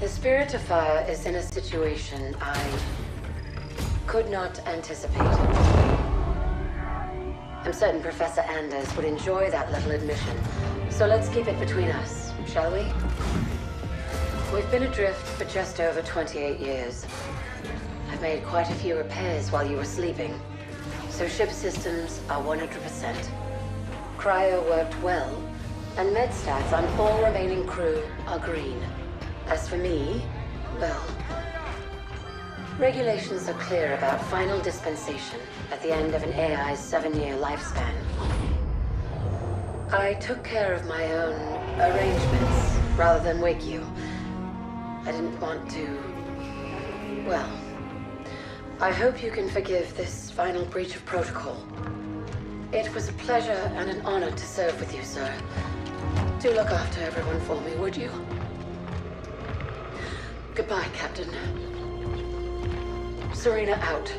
The Spirit of Fire is in a situation I could not anticipate. I'm certain Professor Anders would enjoy that little admission. So let's keep it between us, shall we? We've been adrift for just over 28 years. I've made quite a few repairs while you were sleeping. So ship systems are 100%. Cryo worked well, and med stats on all remaining crew are green. As for me, well, regulations are clear about final dispensation at the end of an AI's 7-year lifespan. I took care of my own arrangements rather than wake you. I didn't want to... well, I hope you can forgive this final breach of protocol. It was a pleasure and an honor to serve with you, sir. Do look after everyone for me, would you? Goodbye, Captain. Serena out.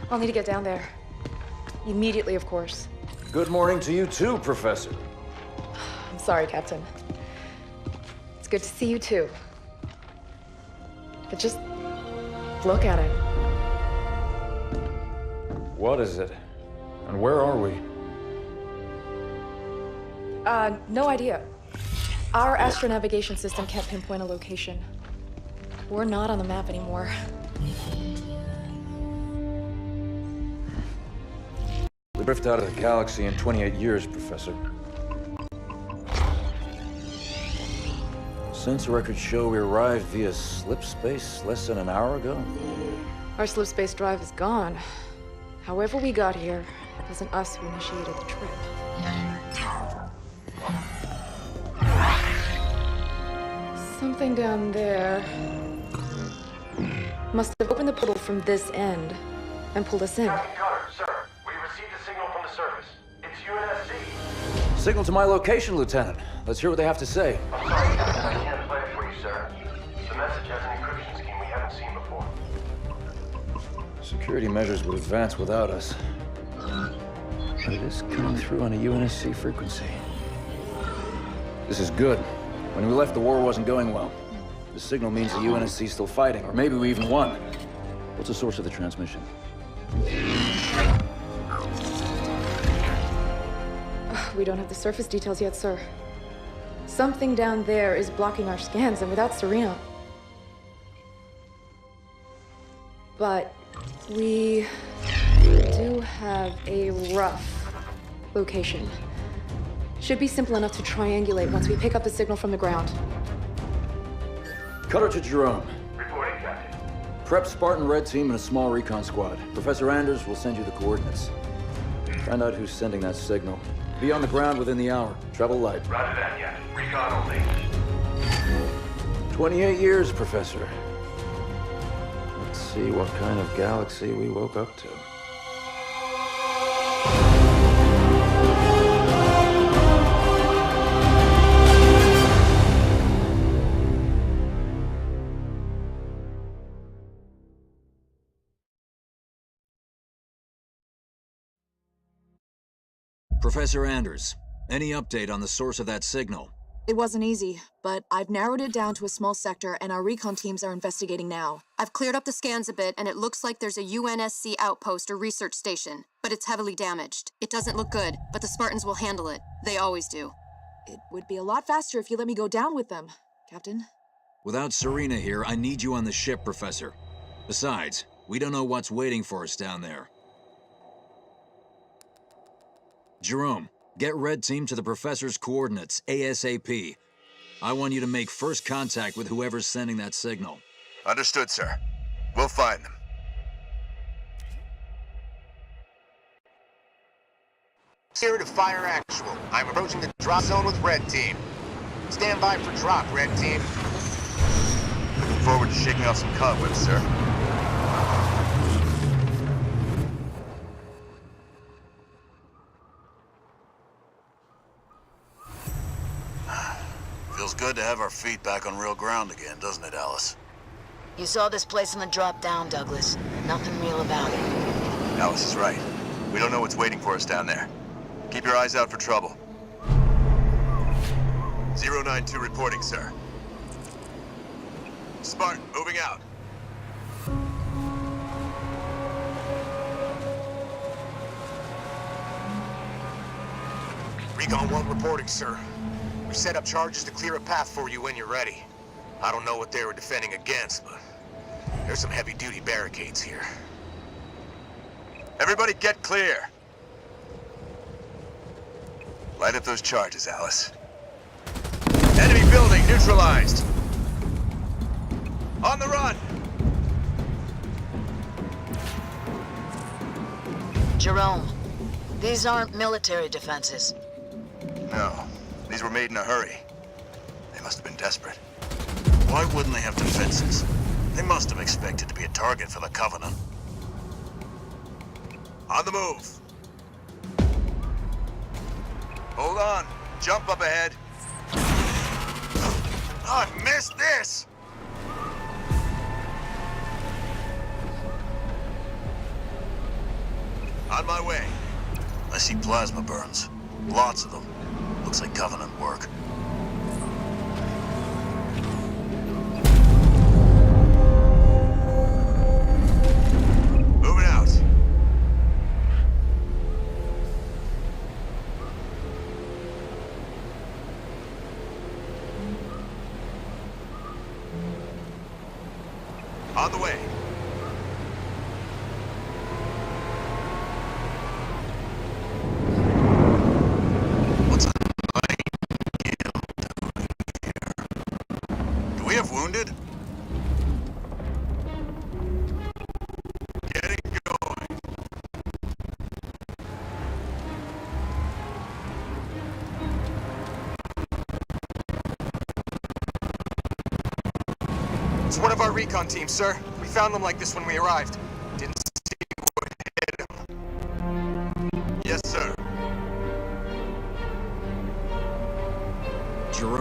I'll need to get down there. Immediately, of course. Good morning to you too, Professor. I'm sorry, Captain. It's good to see you too. But just look at it. What is it? And where are we? No idea. Our astronavigation system can't pinpoint a location. We're not on the map anymore. We drifted out of the galaxy in 28 years, Professor. Since records show we arrived via slip space less than an hour ago. Our slip space drive is gone. However we got here, it wasn't us who initiated the trip. Something down there must have opened the portal from this end and pulled us in. Captain Cutter, sir, we received a signal from the surface. It's UNSC. Signal to my location, Lieutenant. Let's hear what they have to say. I'm sorry, I can't play it for you, sir. The message has an encryption scheme we haven't seen before. Security measures would advance without us. But it is coming through on a UNSC frequency. This is good. When we left, the war wasn't going well. The signal means the UNSC's still fighting, or maybe we even won. What's the source of the transmission? We don't have the surface details yet, sir. Something down there is blocking our scans, and without Serena... But we do have a rough location. Should be simple enough to triangulate once we pick up the signal from the ground. Cutter to Jerome. Reporting, Captain. Prep Spartan Red Team and a small recon squad. Professor Anders will send you the coordinates. Find out who's sending that signal. Be on the ground within the hour. Travel light. Roger that, yes. Recon only. 28 years, Professor. Let's see what kind of galaxy we woke up to. Professor Anders, any update on the source of that signal? It wasn't easy, but I've narrowed it down to a small sector and our recon teams are investigating now. I've cleared up the scans a bit and it looks like there's a UNSC outpost or research station, but it's heavily damaged. It doesn't look good, but the Spartans will handle it. They always do. It would be a lot faster if you let me go down with them, Captain. Without Serena here, I need you on the ship, Professor. Besides, we don't know what's waiting for us down there. Jerome, get Red Team to the Professor's coordinates, ASAP. I want you to make first contact with whoever's sending that signal. Understood, sir. We'll find them. Zero to fire actual. I'm approaching the drop zone with red team. Stand by for drop, red team. Looking forward to shaking off some cobwebs, sir. Feels good to have our feet back on real ground again, doesn't it, Alice? You saw this place in the drop down, Douglas. Nothing real about it. Alice is right. We don't know what's waiting for us down there. Keep your eyes out for trouble. 092 reporting, sir. Spartan, moving out. Recon 1 reporting, sir. We've set up charges to clear a path for you when you're ready. I don't know what they were defending against, but there's some heavy-duty barricades here. Everybody get clear. Light up those charges, Alice. Enemy building neutralized. On the run. Jerome, these aren't military defenses. No, these were made in a hurry. They must have been desperate. Why wouldn't they have defenses? They must have expected to be a target for the Covenant. On the move. Hold on. Jump up ahead. Oh, I missed this! On my way. I see plasma burns. Lots of them. Looks like Covenant work. Moving out. On the way. What's a nightingale doing here? Do we have wounded? Getting going. It's one of our recon teams, sir. We found them like this when we arrived. Didn't see what hit them. Yes, sir. Jerome,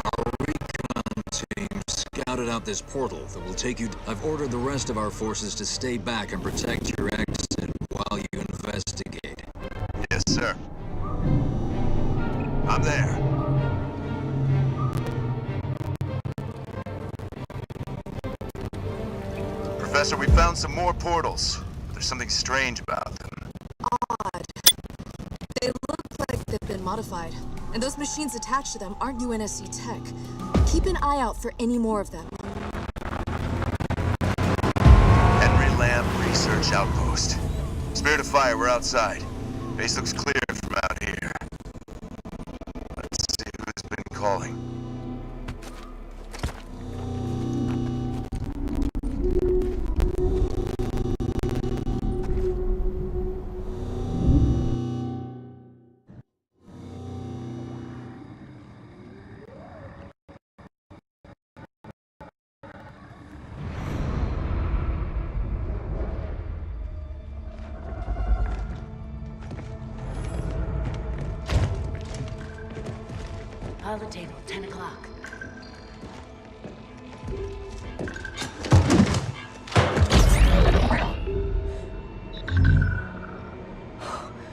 our recon team scouted out this portal that will take you. I've ordered the rest of our forces to stay back and protect your exit while you investigate. Yes, sir. I'm there. Professor, we found some more portals. There's something strange about them. Odd. They look like they've been modified. And those machines attached to them aren't UNSC tech. Keep an eye out for any more of them. Henry Lamb Research Outpost. Spirit of Fire, we're outside. Base looks clear from out here. Let's see who's been calling. Pile the table, 10 o'clock.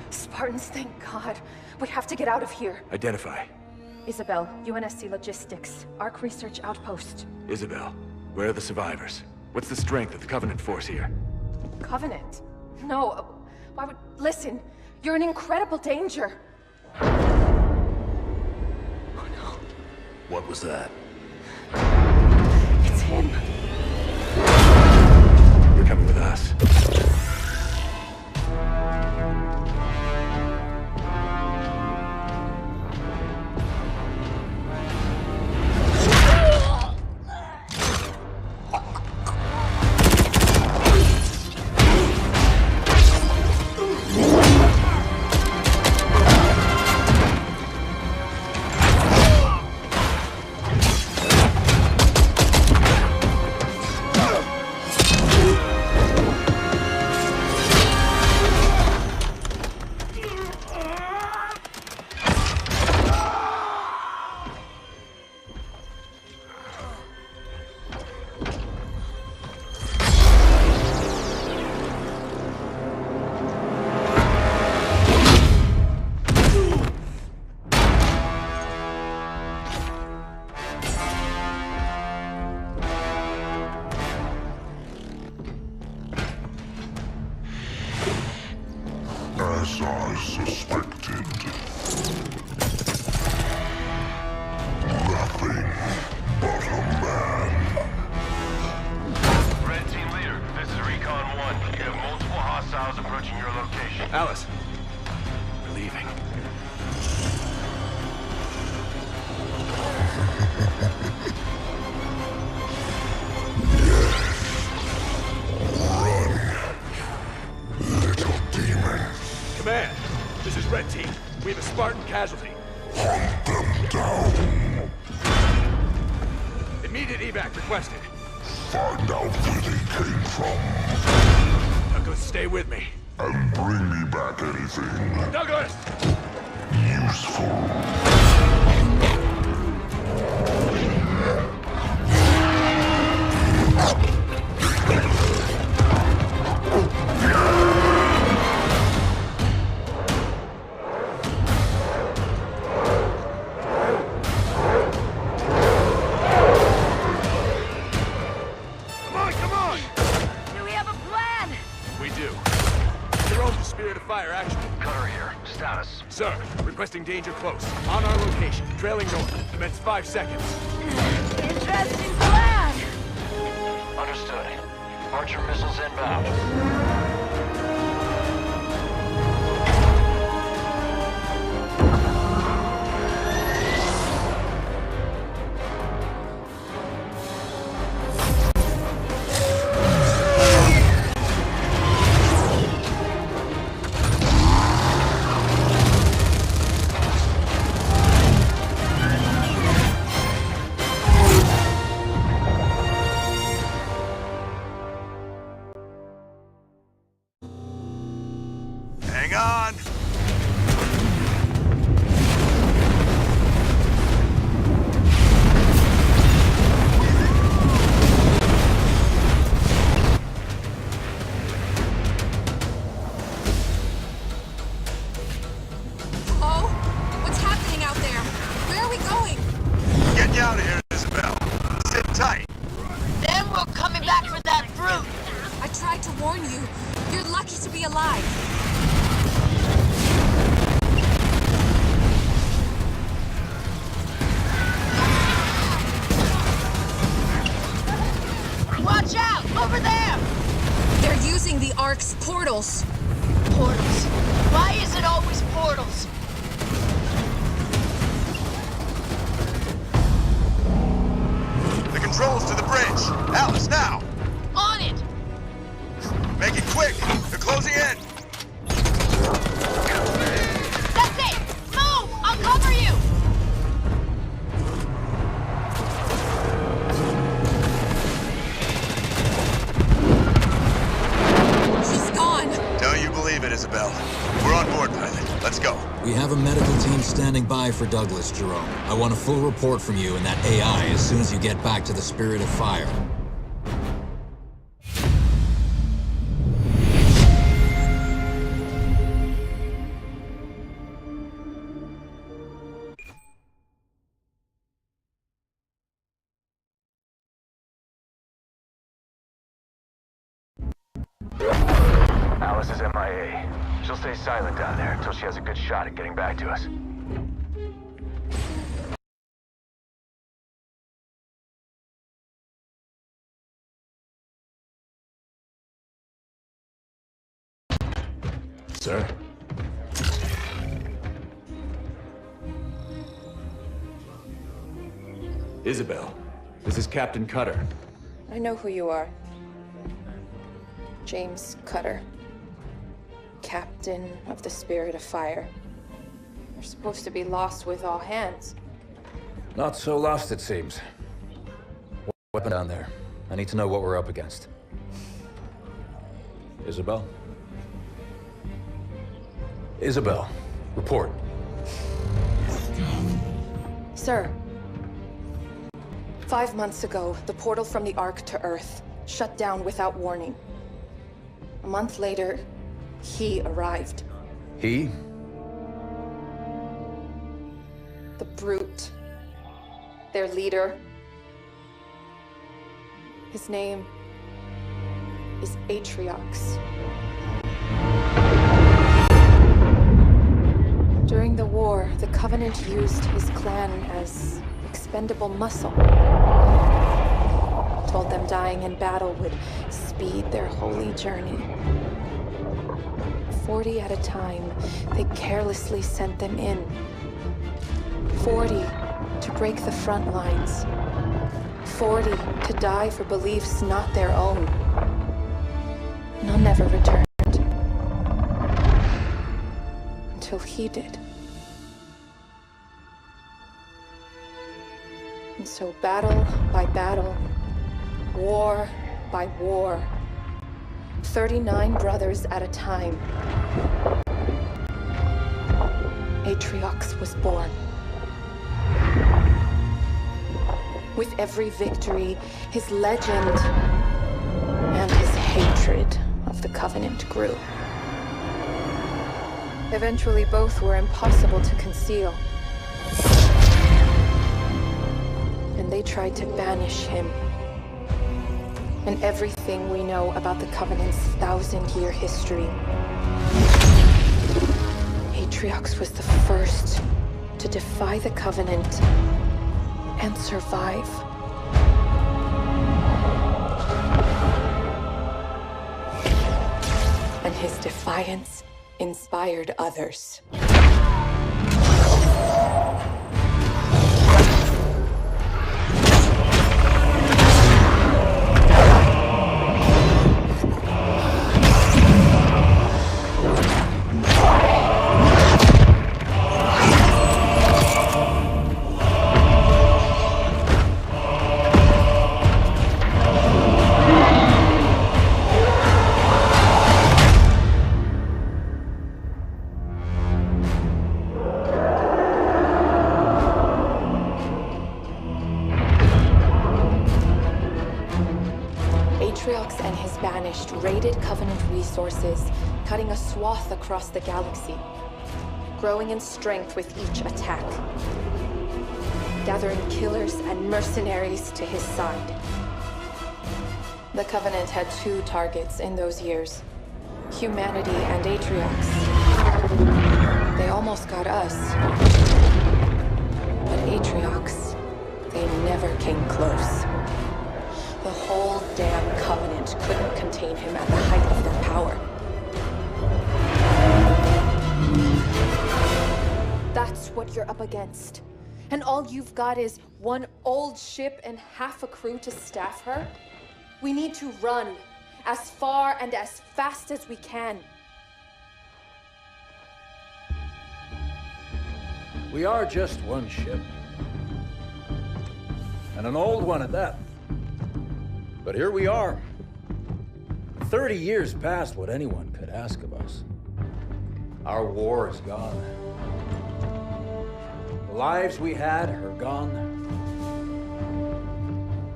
Spartans, thank God. We have to get out of here. Identify. Isabel, UNSC Logistics, Arc Research Outpost. Isabel, where are the survivors? What's the strength of the Covenant force here? Covenant? No, why would... Listen, you're in incredible danger. What was that? It's him. You're coming with us. as I suspected. Nothing but a man. Red Team Leader, this is Recon 1. You have multiple hostiles approaching your location. Alice. We're leaving. Command, this is Red Team. We have a Spartan casualty. Hunt them down. Immediate evac requested. Find out where they came from. Douglas, stay with me. And bring me back anything Douglas! useful. Come on! Do we have a plan? We do. Jerome's the Spirit of Fire action. Cutter here. Status. Sir, requesting danger close. On our location, trailing north. Commence 5 seconds. Interesting plan. Understood. Archer missiles inbound. Hang on! Oh? What's happening out there? Where are we going? Getting you out of here, Isabel. Sit tight. Then we're coming back for that brute. I tried to warn you. You're lucky to be alive. Watch out! Over there! They're using the Ark's portals. Portals. Why is it always portals? The controls to the bridge. Alice, now! On it! Make it quick! They're closing in! That's it! Move! I'll cover you! She's gone. Don't you believe it, Isabel. We're on board, pilot. Let's go. We have a medical team standing by for Douglas, Jerome. I want a full report from you and that AI as soon as you get back to the Spirit of Fire. Alice is MIA. She'll stay silent down there until she has a good shot at getting back to us. Sir? Isabel, this is Captain Cutter. I know who you are. James Cutter. Captain of the Spirit of Fire. You're supposed to be lost with all hands. Not so lost, it seems. What happened down there? I need to know what we're up against. Isabel? Isabel, report. Sir. 5 months ago, the portal from the Ark to Earth shut down without warning. A month later, he arrived. He? The Brute. Their leader. His name is Atriox. During the war, the Covenant used his clan as expendable muscle. Told them dying in battle would speed their holy journey. 40 at a time, they carelessly sent them in. 40 to break the front lines. 40 to die for beliefs not their own. None ever returned. Until he did. And so battle by battle, war by war, 39 brothers at a time, Atriox was born. With every victory, his legend and his hatred of the Covenant grew. Eventually, both were impossible to conceal. And they tried to banish him. And everything we know about the Covenant's 1,000-year history. Atriox was the first to defy the Covenant and survive. And his defiance inspired others. Atriox and his Banished raided Covenant resources, cutting a swath across the galaxy, growing in strength with each attack, gathering killers and mercenaries to his side. The Covenant had two targets in those years, humanity and Atriox. They almost got us, but Atriox, they never came close. The whole damn Covenant couldn't contain him at the height of their power. That's what you're up against. And all you've got is one old ship and half a crew to staff her? We need to run as far and as fast as we can. We are just one ship. And an old one at that. But here we are. 30 years past what anyone could ask of us. Our war is gone. The lives we had are gone.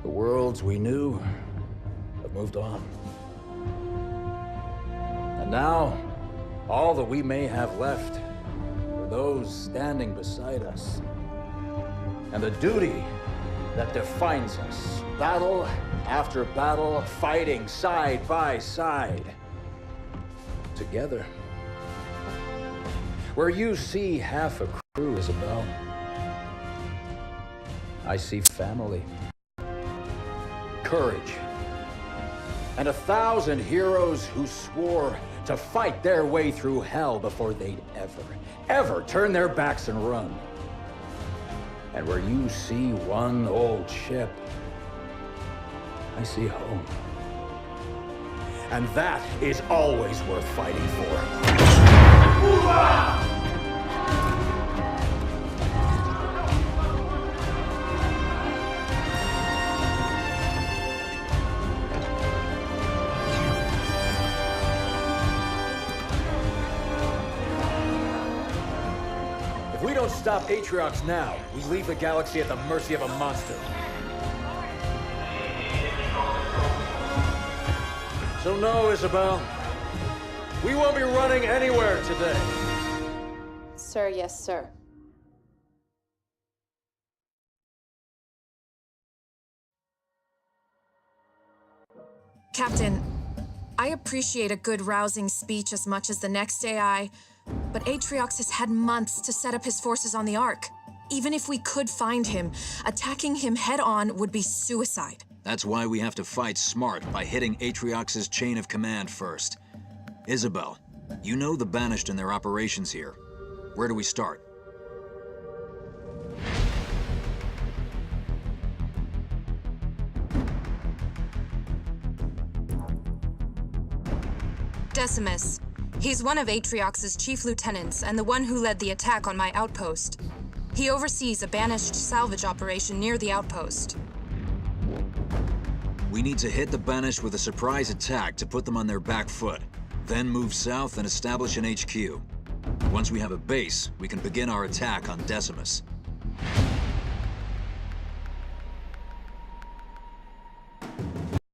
The worlds we knew have moved on. And now, all that we may have left are those standing beside us. And the duty that defines us. Battle after battle, fighting side by side. Together. Where you see half a crew, Isabel, I see family, courage, and 1,000 heroes who swore to fight their way through hell before they'd ever turn their backs and run. And where you see one old ship, I see home. And that is always worth fighting for. Hoorah! If we don't stop Atriox now, we leave the galaxy at the mercy of a monster. So no, Isabel. We won't be running anywhere today. Sir, yes, sir. Captain, I appreciate a good rousing speech as much as the next AI, But Atriox has had months to set up his forces on the Ark. Even if we could find him, attacking him head-on would be suicide. That's why we have to fight smart by hitting Atriox's chain of command first. Isabel, you know the Banished and their operations here. Where do we start? Decimus. He's one of Atriox's chief lieutenants and the one who led the attack on my outpost. He oversees a Banished salvage operation near the outpost. We need to hit the Banished with a surprise attack to put them on their back foot. Then move south and establish an HQ. Once we have a base, we can begin our attack on Decimus.